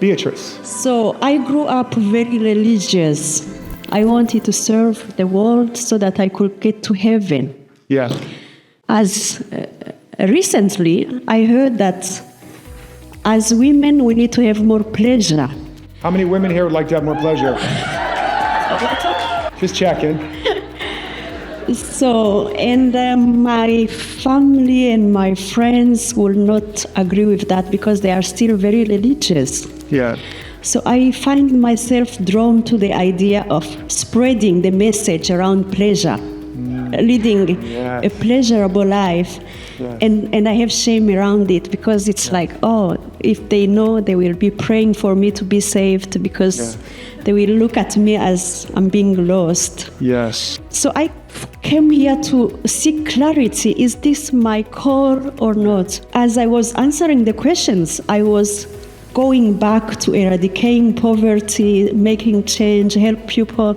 Beatrice. So I grew up very religious. I wanted to serve the world so that I could get to heaven. Yeah. As recently, I heard that as women, we need to have more pleasure. How many women here would like to have more pleasure? Just checking. So, and my family and my friends will not agree with that because they are still very religious. Yeah. So I find myself drawn to the idea of spreading the message around pleasure, leading Yes. a pleasurable life. Yes. And I have shame around it because it's like, oh, if they know, they will be praying for me to be saved because they will look at me as I'm being lost. Yes. So I came here to seek clarity. Is this my core or not? As I was answering the questions, I was going back to eradicating poverty, making change, help people.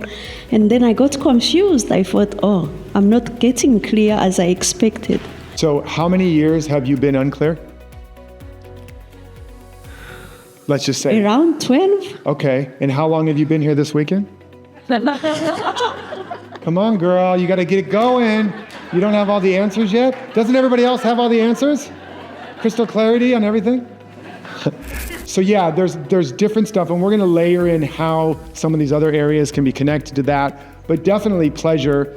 And then I got confused. I thought, oh, I'm not getting clear as I expected. So how many years have you been unclear? Let's just say. Around 12. Okay. And how long have you been here this weekend? Come on, girl. You got to get it going. You don't have all the answers yet? Doesn't everybody else have all the answers? Crystal clarity on everything? So yeah, there's different stuff, and we're going to layer in how some of these other areas can be connected to that. But definitely pleasure.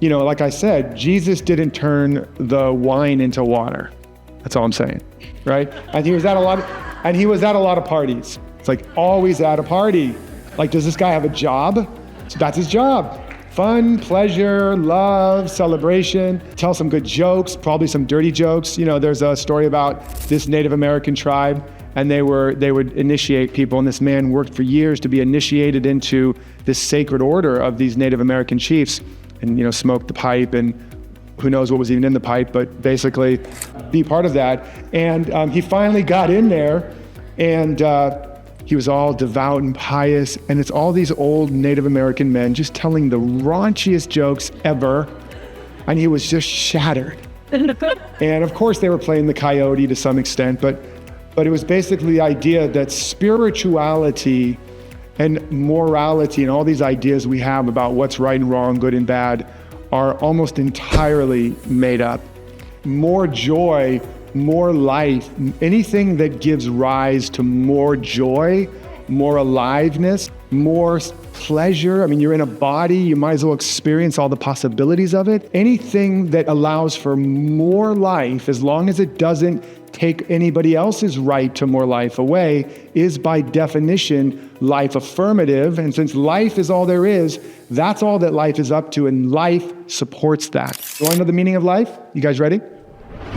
You know, like I said, Jesus didn't turn the wine into water. That's all I'm saying, right? And he was at a lot of parties. It's like always at a party. Like, does this guy have a job? So that's his job. Fun, pleasure, love, celebration, tell some good jokes, probably some dirty jokes. You know, there's a story about this Native American tribe, and they would initiate people, and this man worked for years to be initiated into this sacred order of these Native American chiefs, and, you know, smoked the pipe, and who knows what was even in the pipe, but basically be part of that. And he finally got in there, and he was all devout and pious, and it's all these old Native American men just telling the raunchiest jokes ever, and he was just shattered. And of course they were playing the coyote to some extent, but it was basically the idea that spirituality and morality and all these ideas we have about what's right and wrong, good and bad, are almost entirely made up. More joy, more life, anything that gives rise to more joy, more aliveness, more pleasure. I mean, you're in a body, you might as well experience all the possibilities of it. Anything that allows for more life, as long as it doesn't take anybody else's right to more life away, is by definition life affirmative. And since life is all there is, that's all that life is up to, and life supports that. You want to know the meaning of life? You guys ready?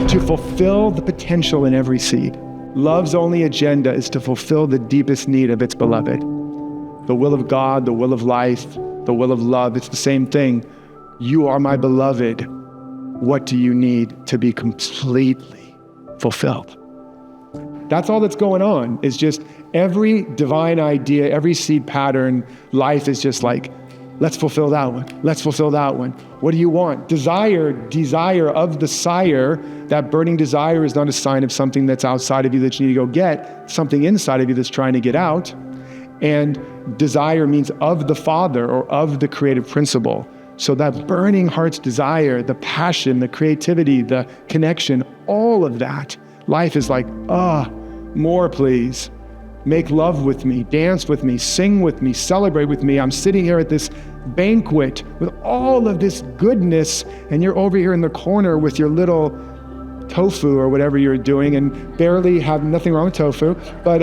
To fulfill the potential in every seed. Love's only agenda is to fulfill the deepest need of its beloved. The will of God, the will of life, the will of love, it's the same thing. You are my beloved. What do you need to be completely fulfilled? That's all that's going on, is just every divine idea, every seed pattern, life is just like, let's fulfill that one. Let's fulfill that one. What do you want? Desire of the sire. That burning desire is not a sign of something that's outside of you that you need to go get, something inside of you that's trying to get out. And desire means of the Father or of the creative principle. So that burning heart's desire, the passion, the creativity, the connection, all of that, life is like, more please. Make love with me, dance with me, sing with me, celebrate with me. I'm sitting here at this banquet with all of this goodness, and you're over here in the corner with your little tofu or whatever you're doing, and barely have nothing wrong with tofu, but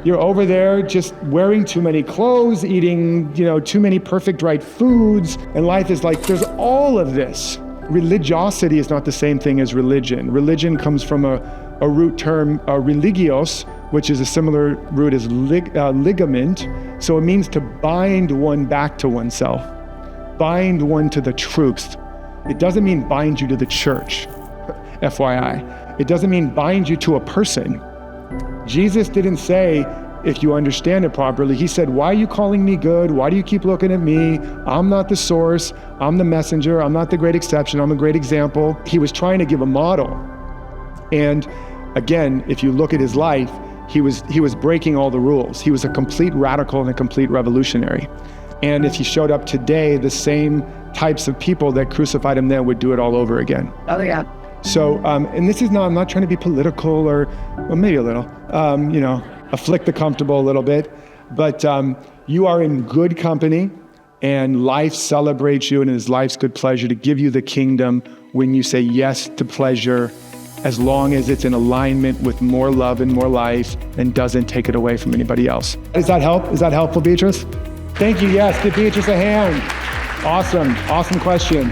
you're over there just wearing too many clothes, eating, too many perfect right foods, and life is like, there's all of this. Religiosity is not the same thing as religion. Religion comes from a root term, religios, which is a similar root as ligament. So it means to bind one back to oneself, bind one to the truth. It doesn't mean bind you to the church, FYI. It doesn't mean bind you to a person. Jesus didn't say, if you understand it properly, he said, why are you calling me good? Why do you keep looking at me? I'm not the source. I'm the messenger. I'm not the great exception. I'm a great example. He was trying to give a model. And again, if you look at his life, he was breaking all the rules. He was a complete radical and a complete revolutionary. And if he showed up today, the same types of people that crucified him then would do it all over again. Oh, yeah. So, and this is not, I'm not trying to be political or, well, maybe a little, afflict the comfortable a little bit, but you are in good company, and life celebrates you, and it is life's good pleasure to give you the kingdom when you say yes to pleasure, as long as it's in alignment with more love and more life and doesn't take it away from anybody else. Does that help? Is that helpful, Beatrice? Thank you. Yes, give Beatrice a hand. Awesome question.